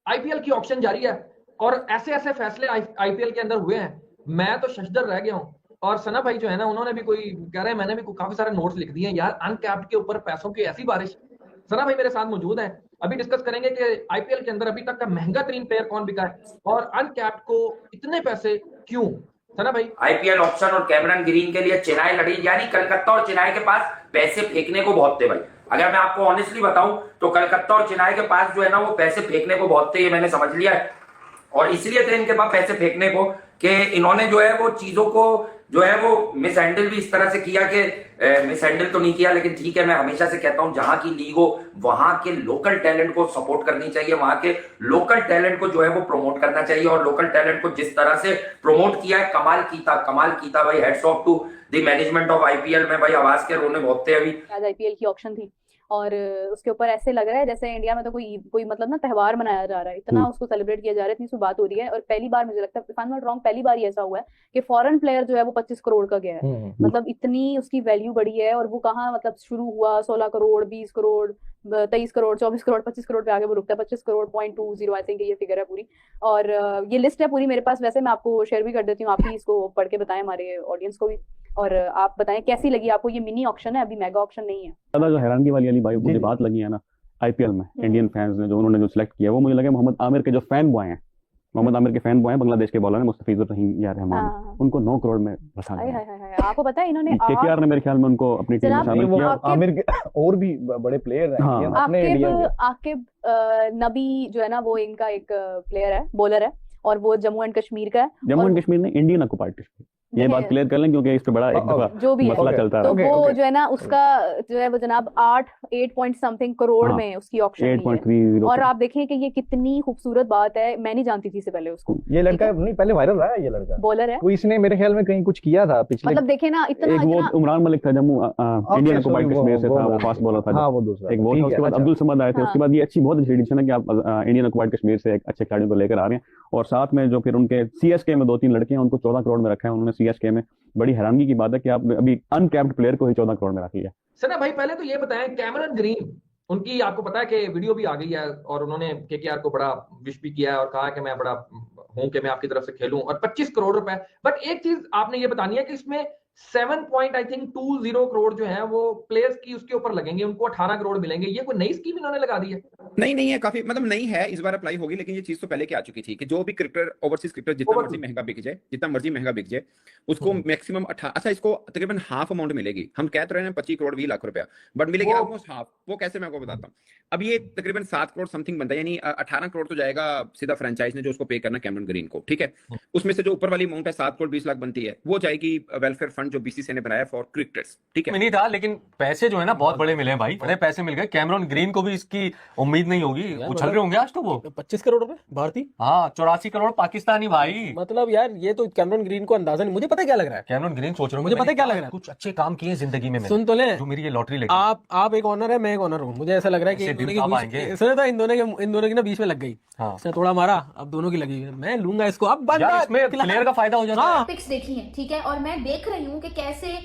IPL की auction जारी है और ऐसे ऐसे फैसले आईपीएल के अंदर हुए हैं, मैं तो शशदर रह गया हूँ। और सना भाई जो है ना, उन्होंने भी कोई कह रहे हैं, मैंने भी काफी सारे नोट्स लिख दिए हैं यार, अनकैप्ड के ऊपर पैसों की ऐसी बारिश। सना भाई मेरे साथ मौजूद है, अभी डिस्कस करेंगे कि आईपीएल के अंदर अभी तक का महंगा तरीन प्लेयर कौन बिका है और अनकैप्ड को इतने पैसे क्यों। सना भाई, आईपीएल ऑप्शन और कैमरन ग्रीन के लिए चेन्नई लड़ी, यानी कलकत्ता और चेन्नई के पास पैसे फेंकने को बहुत थे भाई। अगर मैं आपको ऑनेस्टली बताऊं तो कलकत्ता और चेन्नई के पास जो है ना वो पैसे फेंकने को बहुत थे, ये मैंने समझ लिया है। और इसलिए थे इनके पास पैसे फेंकने को कि इन्होंने जो है वो चीजों को जो है वो मिस हैंडल भी इस तरह से किया कि मिस हैंडल तो नहीं किया, लेकिन ठीक है, मैं हमेशा से कहता हूं जहां की लीग हो वहां के लोकल टैलेंट को सपोर्ट करनी चाहिए, वहां के लोकल टैलेंट को जो है वो प्रमोट करना चाहिए। और लोकल टैलेंट को जिस तरह से प्रमोट किया है, कमाल की था भाई। Heads off to the management of IPL में भाई, आवाज के रोने बहुत थे अभी। आज आईपीएल की ऑक्शन थी और उसके ऊपर ऐसे लग रहा है जैसे इंडिया में तो कोई कोई मतलब ना त्योहार मनाया जा रहा है, इतना उसको सेलिब्रेट किया जा रहा है, इतनी सी बात हो रही है। और पहली बार मुझे लगता है, if I am not wrong, पहली बार ही ऐसा हुआ है कि फॉरेन प्लेयर जो है वो 25 करोड़ का गया है। मतलब इतनी उसकी वैल्यू बढ़ी है। और वो कहाँ मतलब शुरू हुआ 16 करोड़, 20 करोड़, 23 करोड़, 24 करोड़, 25 करोड़ पे आगे वो रुकता है। 25 करोड़ .20 आई थिंक ये फिगर है पूरी। और ये लिस्ट है पूरी मेरे पास, वैसे मैं आपको शेयर भी कर देती हूँ, आप ही इसको पढ़ के बताएं हमारे ऑडियंस को भी। और आप बताएं कैसी लगी आपको ये मिनी ऑक्शन है, अभी मेगा ऑक्शन नहीं है। ज्यादा जो हैरानगी वाली भाई मुझे बात लगी है ना आईपीएल में, इंडियन फैंस ने जो उन्होंने जो सिलेक्ट किया वो मुझे लगा मोहम्मद आमिर के जो फैन बॉय हैं, मोहम्मद आमिर के फैन बॉय हैं, बांग्लादेश के बॉलर हैं मुस्तफिजुर रहीम या रहमान, उनको 9 करोड़ में फंसा दिया। आपको पता है इन्होंने केकेआर ने मेरे ख्याल में उनको अपनी टीम में शामिल किया। आमिर के और भी बड़े प्लेयर हैं अपने इंडिया में। आकिब नबी जो है ना वो इनका एक प्लेयर है, बॉलर है, और वो जम्मू एंड कश्मीर का है। जम्मू एंड कश्मीर ने इंडियन ऑक्युपाइड कश्मीर, ये बात क्लियर कर लें क्योंकि इस पे बड़ा एक दफा जो भी मसला चलता है। तो वो जो है ना उसका जो है वो जनाब 8 पॉइंट समथिंग करोड़ में उसकी ऑक्शन है। 8.30। और आप देखें कि ये कितनी खूबसूरत बात है, मैं नहीं जानती थी इससे पहले उसको। ये लड़का नहीं पहले वायरल रहा है, ये लड़का बॉलर है, कोई इसने मेरे ख्याल में कहीं कुछ किया था पिछले, मतलब देखे ना इतना एक वो उमरान मलिक था जम्मू इंडियन ऑक्युपाइड कश्मीर से था, वो फास्ट बॉलर था। हाँ वो दूसरा एक वो था, उसके बाद अब्दुल समद आए थे। उसके बाद ये अच्छी बहुत अच्छी एडिशन है कि आप इंडियन ऑक्युपाइड कश्मीर से एक अच्छे खिलाड़ियों को लेकर आ रहे हैं। और साथ में जो फिर उनके सीएसके में 2-3 लड़के हैं उनको 14 करोड़ में रखा है उन्होंने सीएसके में। बड़ी हैरानगी की बात है कि आपने अभी अनकैप्ड प्लेयर को ही 14 करोड़ में रख लिया। सना भाई पहले तो ये बताएं, कैमरन ग्रीन, उनकी आपको पता है कि वीडियो भी आ गई है और उन्होंने केकेआर को बड़ा विश भी किया है और कहा कि मैं बड़ा हूं कि मैं आपकी तरफ से खेलूं, और 25 करोड़ रुपए। बट एक चीज आपने ये बतानी है कि इसमें 7.20 करोड़ जो है वो प्लेयर्स की उसके ऊपर लगेंगे, उनको 18 करोड़ मिलेंगे। ये कोई नई स्कीम इन्होंने लगा दी है? नहीं है, काफी मतलब नहीं है, इस बार अप्लाई होगी, लेकिन ये चीज तो पहले की आ चुकी थी कि जो भी क्रिकेटर ओवरसीज क्रिकेटर जितना मर्जी महंगा बिक जाए उसको मैक्सिमम अच्छा इसको तकरीबन हाफ अमाउंट मिलेगी। हम कह तो रहे हैं 25 करोड़ 20 लाख रुपया, बट मिलेगी ऑलमोस्ट हाफ। वो कैसे मैं आपको बताता हूँ। अब ये तकरीबन 7 करोड़ समथिंग बनता है, यानी 18 करोड़ तो जाएगा सीधा फ्रेंचाइज ने जो उसको पे करना कैमरन ग्रीन को, ठीक है। उसमें से जो ऊपर वाली अमाउंट है 7 करोड़ 20 लाख बनती है, वो जाएगी वेलफेयर फंड जो बीसीसीआई ने बनाया फॉर क्रिकेटर्स, ठीक है। नहीं था, लेकिन पैसे जो है ना बहुत बड़े मिले हैं भाई, बड़े पैसे मिल गए। कैमरन ग्रीन को भी इसकी उम्मीद नहीं होगी, उछल रहे होंगे आज तो वो 25 करोड़ रुपए भारतीय, हाँ 84 करोड़ पाकिस्तानी भाई। मतलब यार ये तो कैमरन ग्रीन को अंदाजा नहीं। मुझे पता क्या लग रहा है, कैमरन ग्रीन सोच रहा हूँ, मुझे पता क्या लग रहा है, कुछ अच्छे काम किए जिंदगी में। सुन तो ले, जो मेरी ये लॉटरी लगी। आप एक ऑनर है, मैं एक ऑनर हूँ। मुझे ऐसा लग रहा है कि सुना था इन दोनों की ना बीच में लग गई। इसने थोड़ा मारा, अब दोनों की लगी, मैं लूंगा इसको। अब इसमें प्लेयर का फायदा हो जाता है। पिक्स देखी है, ठीक है, और मैं देख रही हूँ कि कैसे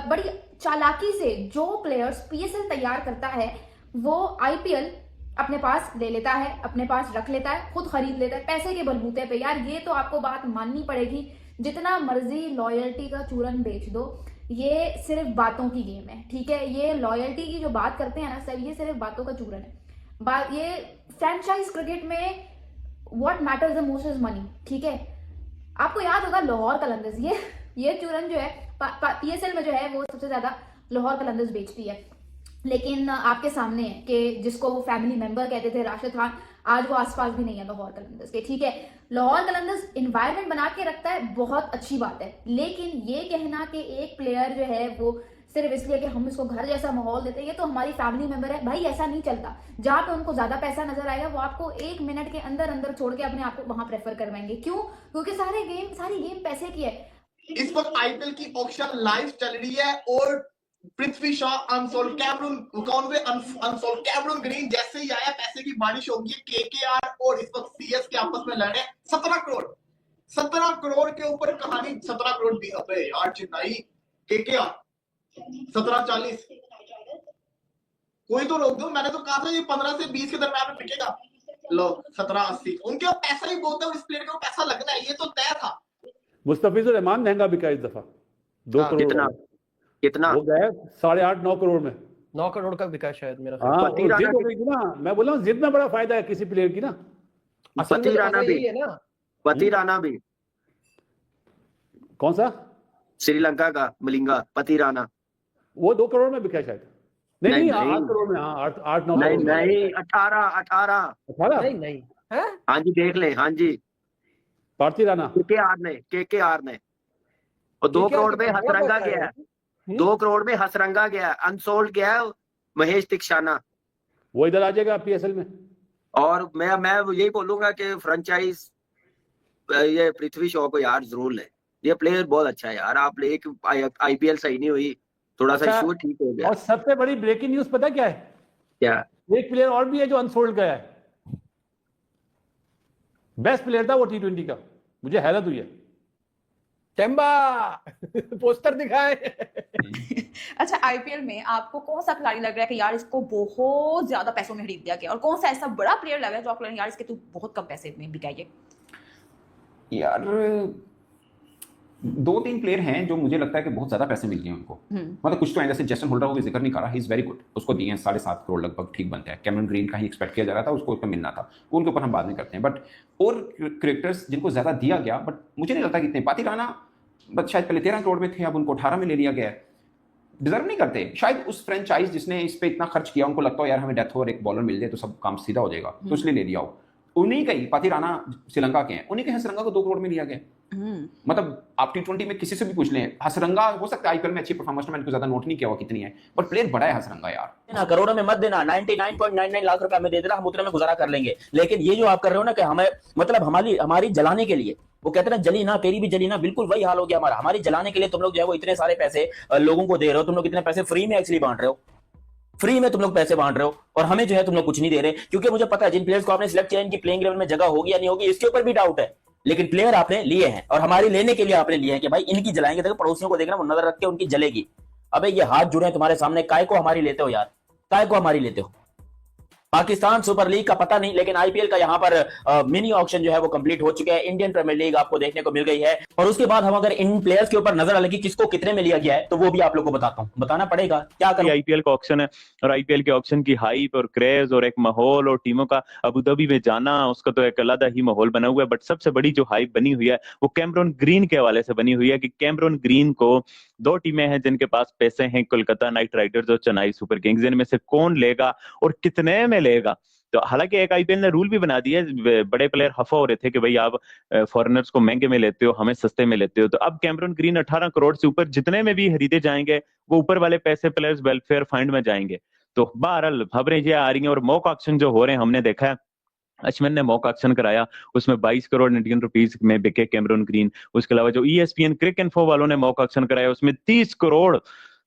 बड़ी चालाकी से जो प्लेयर्स पीएसएल तैयार करता है वो आईपीएल अपने पास ले लेता है, अपने पास रख लेता है, खुद खरीद लेता है पैसे के बलबूते पे। यार ये तो आपको बात माननी पड़ेगी, जितना मर्जी लॉयल्टी का चूरन बेच दो, ये सिर्फ बातों की गेम है, ठीक है। ये लॉयल्टी की जो बात करते हैं ना सर, ये सिर्फ बातों का चूरन है। ये फ्रेंचाइज क्रिकेट में what matters the most is money, ठीक है। आपको याद होगा लाहौर कलंदर्स, ये चूरन जो है पीएसएल में जो है वो सबसे ज्यादा लाहौर कलंदर्स बेचती है। लेकिन आपके सामने है कि जिसको वो फैमिली मेंबर कहते थे राशिद खान, आज वो आसपास भी नहीं है लाहौर कलंदर्स के, ठीक है। लाहौर कलंदर्स इन्वायरमेंट बना के रखता है, बहुत अच्छी बात है, लेकिन ये कहना कि एक प्लेयर जो है वो सिर्फ इसलिए कि हम इसको घर जैसा माहौल देते हैं, ये तो हमारी फैमिली मेंबर है भाई, ऐसा नहीं चलता। जहां पे उनको ज्यादा पैसा नजर आएगा वो आपको 1 मिनट के अंदर छोड़ के अपने आप को वहां प्रेफर करवाएंगे। क्यों? क्योंकि सारी गेम पैसे की है। इस वक्त आईपीएल की ऑक्शन लाइव चल रही है और Prithvi Shaw unsold Cameron green जैसे ही आया पैसे की बारिश होगी। केकेआर और इस वक्त सीएसके आपस में लड़ रहे हैं। 17 करोड़ के ऊपर कहानी। 17 करोड़ भी अबे यार चेन्नई केकेआर 17.40 कोई तो रोक दो। मैंने तो कहा था ये 15 से 20 के दरम्यान में बिकेगा। लो 17-80 उनके पास पैसा ही बहुत है और इस प्लेयर को पैसा लगना है, ये तो तय था। मुस्तफिजुर रहमान महंगा बिका इस दफा 2 करोड़ कितना कितना वो गया 8.5-9 करोड़ में। 9 करोड़ का बिका शायद मेरा। हाँ और जिद हो गई थी ना, मैं बोला जिद में बड़ा फायदा है किसी प्लेयर की ना। पति राणा भी है ना, पति राणा भी कौन सा श्रीलंका का मलिंगा पति राणा, वो 2 करोड़ में बिका शायद। नहीं 8 करोड़ में। हाँ 8-9 नहीं नहीं 18 नहीं हाँ जी देख ले, हाँ जी पार्थी राणा केकेआर ने और 2 करोड़ में हसरंगा गया है, 2 करोड़ में हसरंगा गया है, अनसोल्ड गया है महेश तिक्षाना, वो इधर आ जाएगा पीएसएल में। और मैं यही बोलूंगा कि फ्रेंचाइज ये पृथ्वी शॉ को यार जरूर ले, ये प्लेयर बहुत अच्छा है यार। आप एक आईपीएल सही नहीं हुई, थोड़ा सा इशू ठीक हो गया। और सबसे बड़ी ब्रेकिंग न्यूज पता क्या है? क्या? एक प्लेयर और भी है जो अनसोल्ड गया है, बेस्ट प्लेयर था वो T20 का, मुझे हैरत हुई है। चंबा पोस्टर दिखाए। अच्छा, आईपीएल में आपको कौन सा खिलाड़ी लग रहा है कि यार इसको बहुत ज्यादा पैसों में खरीद दिया गया, और कौन सा ऐसा बड़ा प्लेयर लग रहा है जो आपको यार इसके तो बहुत कम पैसे में बिकाएंगे? यार 2-3 प्लेयर हैं जो मुझे लगता है कि बहुत ज्यादा पैसे मिल गए उनको। मतलब कुछ तो है, जैसे जेसन होल्डर को जिक्र नहीं कर रहा, ही इज वेरी गुड, उसको दिए 7.5 करोड़ लगभग, ठीक बनता है। कैमरन ग्रीन का ही एक्सपेक्ट किया जा रहा था, उसको ऊपर मिलना था, उनके ऊपर हम बाद में करते हैं। बट और क्रिकेटर्स जिनको ज्यादा दिया गया, बट मुझे नहीं लगता कि इतने। पाती राणा बट शायद पहले 13 करोड़ में थे, अब उनको 18 में ले लिया गया है। डिजर्व नहीं करते शायद। उस फ्रेंचाइज जिसने इस पे इतना खर्च किया, उनको लगता हो यार हमें डेथ ओवर एक बॉलर मिल जाए तो सब काम सीधा हो जाएगा, तो इसलिए ले लिया हो। उन्हीं का ही पाती राणा श्रीलंका के हैं, उन्हीं के हसरंगा को 2 करोड़ में लिया गया। मतलब आप T20 में किसी से भी पूछ लें, हसरंगा हो सकता है आईपीएल में अच्छी परफॉर्मेंस, मैंने ज्यादा नोट नहीं किया हुआ कितनी है, बट प्लेयर बड़ा है हसरंगा यार। ना करोड़ों में मत देना, 99.99 लाख रुपए हमें दे देना, हम उतने में गुजारा कर लेंगे। लेकिन ये जो आप कर रहे हो ना कि हमें मतलब हमारी जलाने के लिए, वो कहते हैं ना जली ना तेरी भी जली ना, बिल्कुल वही हाल हो गया हमारा। हमारी जलाने के लिए तुम लोग जो है वो इतने सारे पैसे लोगों को दे रहे हो, तुम लोग इतने पैसे फ्री में एक्चुअली बांट रहे हो, फ्री में तुम लोग पैसे बांट रहे हो, और हमें जो है तुम लोग कुछ नहीं दे रहे। क्योंकि मुझे पता है जिन प्लेयर्स को आपने सिलेक्ट किया इनकी प्लेइंग लेवल में जगह होगी या नहीं होगी, इसके ऊपर भी डाउट है, लेकिन प्लेयर आपने लिए हैं और हमारी लेने के लिए आपने लिए हैं कि भाई इनकी जलाएंगे। देखो पड़ोसियों को देखना, वो नजर रख के उनकी जलेगी। अबे ये हाथ जुड़े हैं तुम्हारे सामने, काय को हमारी लेते हो यार, काय को हमारी लेते हो? पाकिस्तान सुपर लीग का पता नहीं, लेकिन आईपीएल का यहाँ पर मिनी ऑक्शन जो है वो कंप्लीट हो चुका है। इंडियन प्रीमियर लीग आपको देखने को मिल गई है, और उसके बाद हम अगर इन प्लेयर्स के ऊपर नजर डालेंगे किसको कितने में लिया गया है, तो वो भी आप लोग को बताता हूँ, बताना पड़ेगा क्या करें। आईपीएल का ऑक्शन है, और आईपीएल के ऑक्शन की हाइप और क्रेज और एक माहौल और टीमों का अबू धाबी में जाना, उसका तो एक अलग ही माहौल बना हुआ है। बट सबसे बड़ी जो हाइप बनी हुई है वो कैमरन ग्रीन के हवाले से बनी हुई है कि कैमरन ग्रीन को 2 टीमें हैं जिनके पास पैसे हैं, कोलकाता नाइट राइडर्स और चेन्नई सुपर किंग्स। इनमें से कौन लेगा और कितने में लेगा? तो हालांकि एक आईपीएल ने रूल भी बना दिया है, बड़े प्लेयर हफा हो रहे थे कि भाई आप फॉरेनर्स को महंगे में लेते हो, हमें सस्ते में लेते हो। तो अब कैमरन ग्रीन 18 करोड़ से ऊपर जितने में भी खरीदे जाएंगे वो ऊपर वाले पैसे प्लेयर्स वेलफेयर फंड में जाएंगे। तो बहरहाल खबरें ये आ रही हैं, और मॉक ऑक्शन जो हो रहे हैं हमने देखा है, अश्विन ने मॉक ऑक्शन कराया, उसमें 22 करोड़ इंडियन रुपीस में बिके कैमरन ग्रीन। उसके अलावा जो ESPN क्रिक इन्फो वालों ने मॉक ऑक्शन कराया उसमें 30 करोड़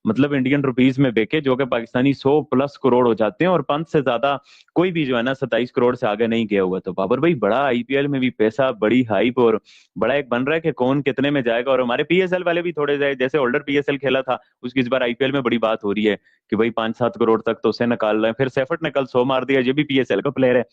मतलब इंडियन रुपीस में बेके, जो कि पाकिस्तानी 100+ करोड़ हो जाते हैं, और 5 से ज्यादा कोई भी जो है ना 27 करोड़ से आगे नहीं गया हुआ। तो बाबर भाई बड़ा आईपीएल में भी पैसा, बड़ी हाइप और बड़ा एक बन रहा है कि कौन कितने में जाएगा। और हमारे PSL वाले भी थोड़े जाए, जैसे होल्डर PSL खेला था उसकी इस बार आईपीएल में बड़ी बात हो रही है कि भाई 5-7 करोड़ तक तो उसे निकाल रहे हैं। फिर सेफर्ट ने कल 100 मार दिया, ये भी PSL का प्लेयर है।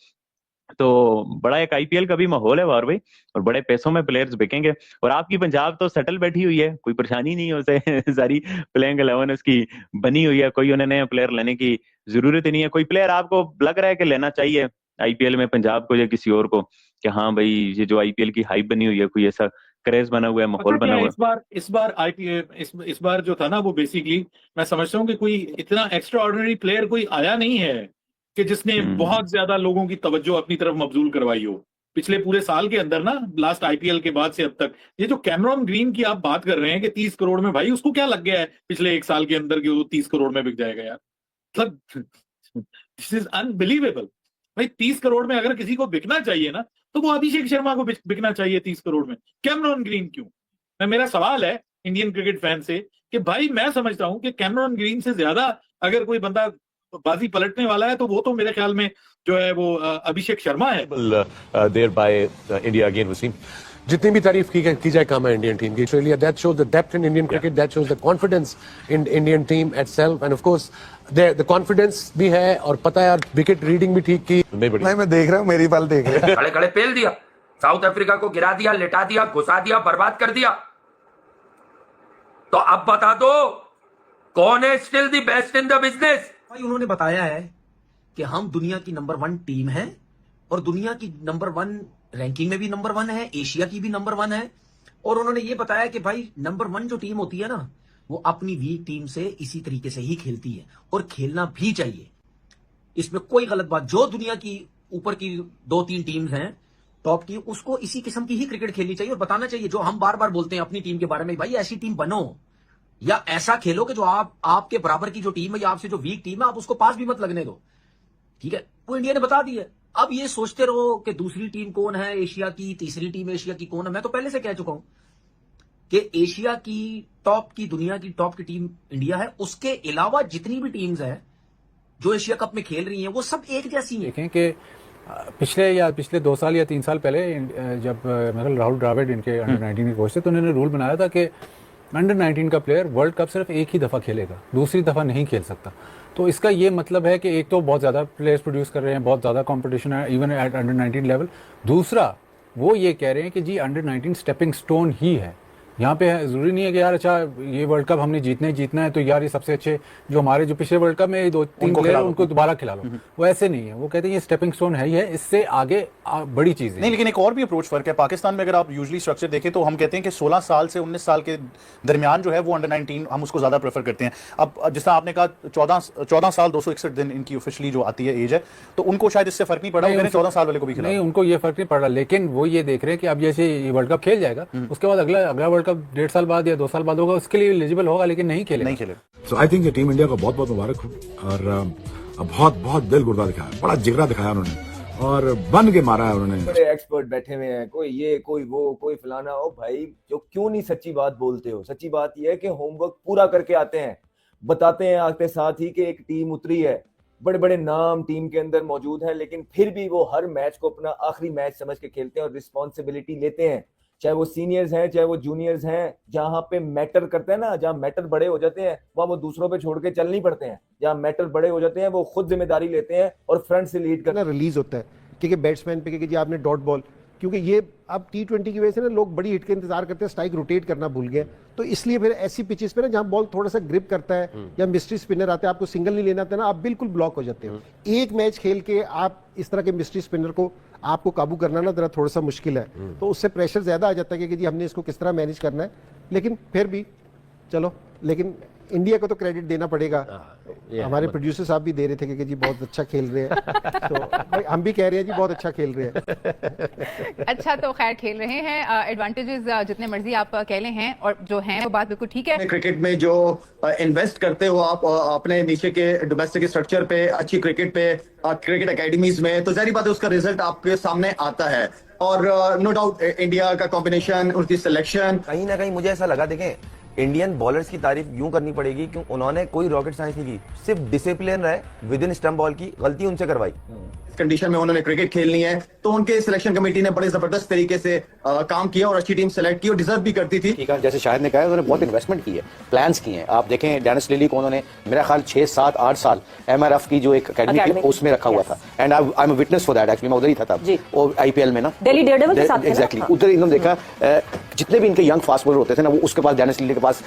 तो बड़ा एक आईपीएल का भी माहौल है बार भाई, और बड़े पैसों में प्लेयर्स बिकेंगे। और आपकी पंजाब तो सेटल बैठी हुई है, कोई परेशानी नहीं है उसे सारी प्लेइंग 11 उसकी बनी हुई है, कोई उन्हें नया प्लेयर लेने की जरूरत ही नहीं है। कोई प्लेयर आपको लग रहा है कि लेना चाहिए आईपीएल में पंजाब को या किसी और को, कि हाँ भाई ये जो आईपीएल की हाइप बनी हुई है, कोई ऐसा क्रेज बना हुआ है, माहौल बना हुआ है? इस बार आईपीएल इस बार जो था ना वो बेसिकली मैं समझता हूँ कि कोई इतना एक्स्ट्रा ऑर्डिनरी प्लेयर कोई आया नहीं है कि जिसने बहुत ज्यादा लोगों की तवज्जो अपनी तरफ मबजूल करवाई हो पिछले पूरे साल के अंदर ना, लास्ट आईपीएल के बाद से अब तक। ये जो कैमरन ग्रीन की आप बात कर रहे हैं कि 30 करोड़ में, भाई उसको क्या लग गया है पिछले 1 साल के अंदर कि वो 30 करोड़ में बिक जाएगा यार? मतलब दिस इज अनबिलीवेबल। भाई 30 करोड़ में अगर किसी को बिकना चाहिए ना तो वो अभिषेक शर्मा को बिकना चाहिए 30 करोड़ में, कैमरन ग्रीन क्यों? मेरा सवाल है इंडियन क्रिकेट फैन से कि भाई मैं समझता हूं कि कैमरन ग्रीन से ज्यादा अगर कोई बंदा बाजी पलटने वाला है तो वो तो मेरे ख्याल में जो है वो अभिषेक शर्मा है। There by India again, Wasim. जितनी भी तारीफ की जाए कम है इंडियन टीम की. Australia, that shows the depth in Indian cricket, that shows the confidence in Indian team itself, end of course the confidence भी है और पता है यार विकेट रीडिंग भी ठीक की. नहीं, मैं देख रहा हूँ, मेरी बाल देख रहे हैं. खड़े खड़े पेल दिया, साउथ अफ्रीका को गिरा दिया, लिटा दिया, घुसा दिया, बर्बाद कर दिया. तो अब बता दो कौन है still the best in the business? भाई उन्होंने बताया है कि हम दुनिया की नंबर 1 टीम है और दुनिया की नंबर 1 रैंकिंग में भी नंबर 1 है, एशिया की भी नंबर 1 है. और उन्होंने ये बताया कि भाई नंबर 1 जो टीम होती है ना, वो अपनी वीक टीम से इसी तरीके से ही खेलती है और खेलना भी चाहिए. इसमें कोई गलत बात, जो दुनिया की ऊपर की 2-3 टीम्स हैं टॉप की, उसको इसी किस्म की ही क्रिकेट खेलनी चाहिए और बताना चाहिए. जो हम बार बार बोलते हैं अपनी टीम के बारे में, भाई ऐसी टीम बनो या ऐसा खेलो कि जो आपके बराबर की जो टीम है या आपसे जो वीक टीम है, आप उसको पास भी मत लगने दो. ठीक है, वो इंडिया ने बता दी है. अब ये सोचते रहो कि दूसरी टीम कौन है एशिया की, तीसरी टीम एशिया की कौन है. मैं तो पहले से कह चुका हूं कि एशिया की टॉप की, दुनिया की टॉप की टीम इंडिया है. उसके अलावा जितनी भी टीम्स हैं जो एशिया कप में खेल रही हैं, वो सब एक जैसी हैं. देखें कि पिछले 2 साल या 3 साल पहले जब मतलब राहुल द्रविड़ इनके अंडर 19 के कोच थे, तो उन्होंने रूल बनाया था कि अंडर 19 का प्लेयर वर्ल्ड कप सिर्फ एक ही दफ़ा खेलेगा, दूसरी दफ़ा नहीं खेल सकता. तो इसका ये मतलब है कि एक तो बहुत ज़्यादा प्लेयर्स प्रोड्यूस कर रहे हैं, बहुत ज़्यादा कंपटीशन है इवन एट अंडर 19 लेवल. दूसरा वो ये कह रहे हैं कि जी अंडर 19 स्टेपिंग स्टोन ही है. यहाँ पे ज़रूरी नहीं है कि यार अच्छा ये वर्ल्ड कप हमने जीतना है तो यार ये सबसे अच्छे जो हमारे जो पिछले वर्ल्ड कप में 2-3 प्लेयर उनको दोबारा खिला लो. वो ऐसे नहीं है. वो कहते हैं ये स्टेपिंग स्टोन है ही है, इससे आगे बड़ी चीज़ नहीं. लेकिन एक और भी अप्रोच फर्क है. पाकिस्तान में अगर आप यूजुअली स्ट्रक्चर देखें तो हम कहते हैं कि 16 साल से 19 साल के दरमियान जो है वो अंडर 19 हम उसको ज़्यादा प्रेफर करते हैं. अब जिस तरह आपने कहा 14 साल 261 दिन इनकी ऑफिशियली जो आती है एज है, तो उनको शायद इससे फर्क नहीं पड़ा. 14 साल वाले को भी खिला नहीं, उनको ये फर्क नहीं पड़ रहा. लेकिन वो ये देख रहे हैं कि अब जैसे ये वर्ल्ड कप खेल जाएगा, उसके बाद अगला वर्ल्ड कप 1.5 साल बाद या 2 साल बाद होगा, उसके लिए एलिजिबल होगा लेकिन नहीं खेलेगा. सो आई थिंक टीम इंडिया को बहुत बहुत मुबारक हो और बहुत दिल गुर्दा दिखाया, बड़ा जिगरा दिखाया उन्होंने और बन के मारा है उन्होंने. बड़े एक्सपर्ट बैठे हुए हैं, कोई ये कोई वो कोई फलाना. हो भाई जो क्यों नहीं सच्ची बात बोलते हो? सच्ची बात यह है कि होमवर्क पूरा करके आते हैं, बताते हैं आते साथ ही कि एक टीम उतरी है, बड़े बड़े नाम टीम के अंदर मौजूद हैं, लेकिन फिर भी वो हर मैच को अपना आखिरी मैच समझ के खेलते हैं और रिस्पॉन्सिबिलिटी लेते हैं. चाहे वो सीनियर्स हैं चाहे वो जूनियर्स हैं, जहां पे मैटर करते हैं ना, जहां मैटर बड़े हो जाते हैं वहां वो दूसरों पे छोड़ के चल नहीं पड़ते हैं. जहां मैटर बड़े हो जाते हैं वो खुद जिम्मेदारी लेते हैं और फ्रंट से लीड करना रिलीज होता है. क्योंकि बैट्समैन पे कि जी आपने डॉट बॉल, क्योंकि ये अब T20 की वजह से ना लोग बड़ी हिट का इंतजार करते हैं, स्ट्राइक रोटेट करना भूल गए. तो इसलिए फिर ऐसी पिचेस पे ना जहां बॉल थोड़ा सा ग्रिप करता है या मिस्ट्री स्पिनर आते हैं, आपको सिंगल नहीं लेना आता ना, आप बिल्कुल ब्लॉक हो जाते हो. एक मैच खेल के आप इस तरह के मिस्ट्री स्पिनर को आपको काबू करना ना जरा थोड़ा सा मुश्किल है. तो उससे प्रेशर ज्यादा आ जाता है कि जी हमने इसको किस तरह मैनेज करना है. लेकिन फिर भी चलो, लेकिन इंडिया को तो क्रेडिट देना पड़ेगा. हमारे प्रोड्यूसर साहब भी दे रहे थे कि जी बहुत अच्छा खेल रहे हैं, तो भाई हम भी कह रहे हैं जी बहुत अच्छा खेल रहे हैं. अच्छा, तो खैर खेल रहे हैं, एडवांटेजेस जितने मर्जी आप कह लें हैं और जो हैं वो बात बिल्कुल ठीक है. क्रिकेट में जो इन्वेस्ट करते हो आप अपने नीचे के डोमेस्टिक स्ट्रक्चर पे, अच्छी क्रिकेट पे, क्रिकेट एकेडमीज में, तो जाहिर बात है उसका रिजल्ट आपके सामने आता है. और नो डाउट इंडिया का कॉम्बिनेशन, उसकी सिलेक्शन, कहीं ना कहीं मुझे ऐसा लगा, देखें इंडियन बॉलर्स की तारीफ यूं करनी पड़ेगी क्यों उन्होंने कोई रॉकेट साइंस नहीं की, सिर्फ डिसिप्लिन रहे, विद इन स्टंप बॉल की गलती उनसे करवाई. कंडीशन में उन्होंने क्रिकेट खेलनी है, तो उनके सिलेक्शन कमेटी ने बड़े जबरदस्त तरीके से काम किया और अच्छी टीम सेलेक्ट की और डिजर्व भी करती थी. ठीक है, जैसे शाहिद ने कहा उन्होंने बहुत इन्वेस्टमेंट की है, प्लान्स किए हैं. आप देखें डेनिस लिली को उन्होंने मेरा ख्याल 6, 7, 8 साल MRF की जो एक अकेडमी थी उसमें रखा हुआ था. And I am a witness for that. Actually मैं उधर ही था तब, और IPL में ना दिल्ली डेयरडेविल के साथ. एग्जैक्टली उधर एकदम देखा जितने भी इनके यंग फास्ट बॉलर होते थे ना, वो उसके पास डेनिस लिली के पास